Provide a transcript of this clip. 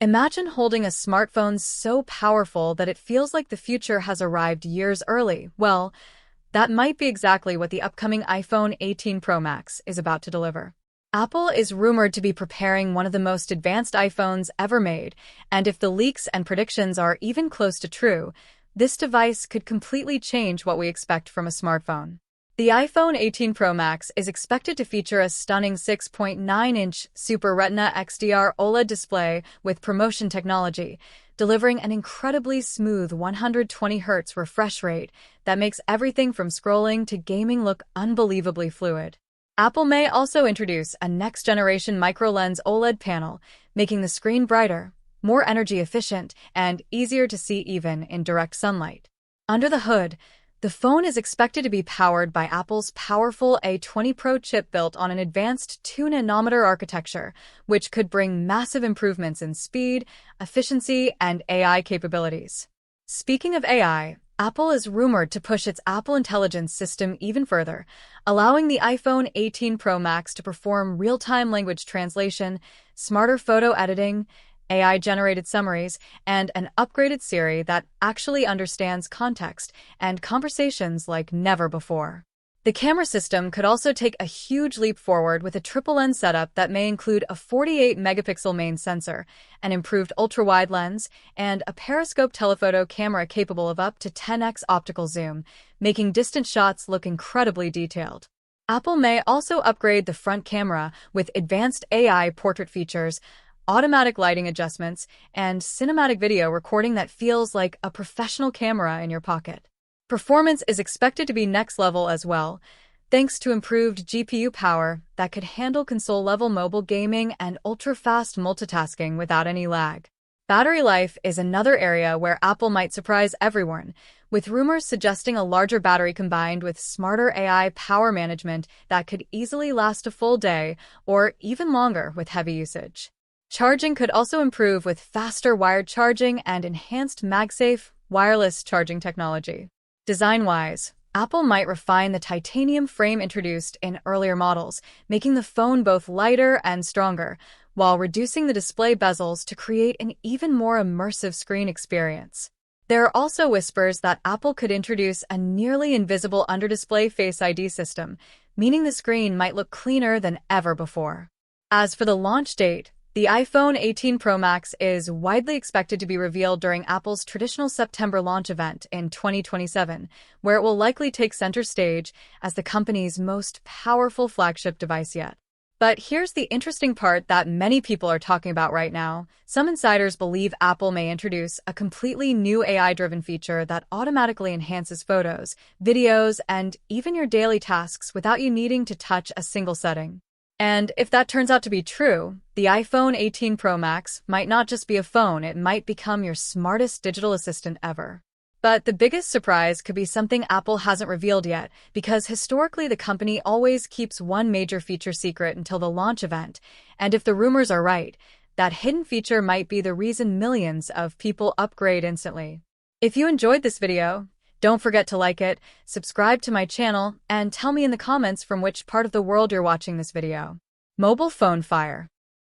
Imagine holding a smartphone so powerful that it feels like the future has arrived years early. Well, that might be exactly what the upcoming iPhone 18 Pro Max is about to deliver. Apple is rumored to be preparing one of the most advanced iPhones ever made, and if the leaks and predictions are even close to true, this device could completely change what we expect from a smartphone. The iPhone 18 Pro Max is expected to feature a stunning 6.9-inch Super Retina XDR OLED display with ProMotion technology, delivering an incredibly smooth 120Hz refresh rate that makes everything from scrolling to gaming look unbelievably fluid. Apple may also introduce a next-generation micro-lens OLED panel, making the screen brighter, more energy efficient, and easier to see even in direct sunlight. Under the hood, the phone is expected to be powered by Apple's powerful A20 Pro chip built on an advanced 2-nanometer architecture, which could bring massive improvements in speed, efficiency, and AI capabilities. Speaking of AI, Apple is rumored to push its Apple Intelligence system even further, allowing the iPhone 18 Pro Max to perform real-time language translation, smarter photo editing, AI-generated summaries, and an upgraded Siri that actually understands context and conversations like never before. The camera system could also take a huge leap forward with a triple-lens setup that may include a 48-megapixel main sensor, an improved ultra-wide lens, and a periscope telephoto camera capable of up to 10x optical zoom, making distant shots look incredibly detailed. Apple may also upgrade the front camera with advanced AI portrait features, automatic lighting adjustments, and cinematic video recording that feels like a professional camera in your pocket. Performance is expected to be next level as well, thanks to improved GPU power that could handle console-level mobile gaming and ultra-fast multitasking without any lag. Battery life is another area where Apple might surprise everyone, with rumors suggesting a larger battery combined with smarter AI power management that could easily last a full day or even longer with heavy usage. Charging could also improve with faster wired charging and enhanced MagSafe wireless charging technology. Design-wise, Apple might refine the titanium frame introduced in earlier models, making the phone both lighter and stronger, while reducing the display bezels to create an even more immersive screen experience. There are also whispers that Apple could introduce a nearly invisible under-display Face ID system, meaning the screen might look cleaner than ever before. As for the launch date, the iPhone 18 Pro Max is widely expected to be revealed during Apple's traditional September launch event in 2027, where it will likely take center stage as the company's most powerful flagship device yet. But here's the interesting part that many people are talking about right now. Some insiders believe Apple may introduce a completely new AI-driven feature that automatically enhances photos, videos, and even your daily tasks without you needing to touch a single setting. And if that turns out to be true, the iPhone 18 Pro Max might not just be a phone, it might become your smartest digital assistant ever. But the biggest surprise could be something Apple hasn't revealed yet, because historically the company always keeps one major feature secret until the launch event, and if the rumors are right, that hidden feature might be the reason millions of people upgrade instantly. If you enjoyed this video, don't forget to like it, subscribe to my channel, and tell me in the comments from which part of the world you're watching this video. Mobile phone fire.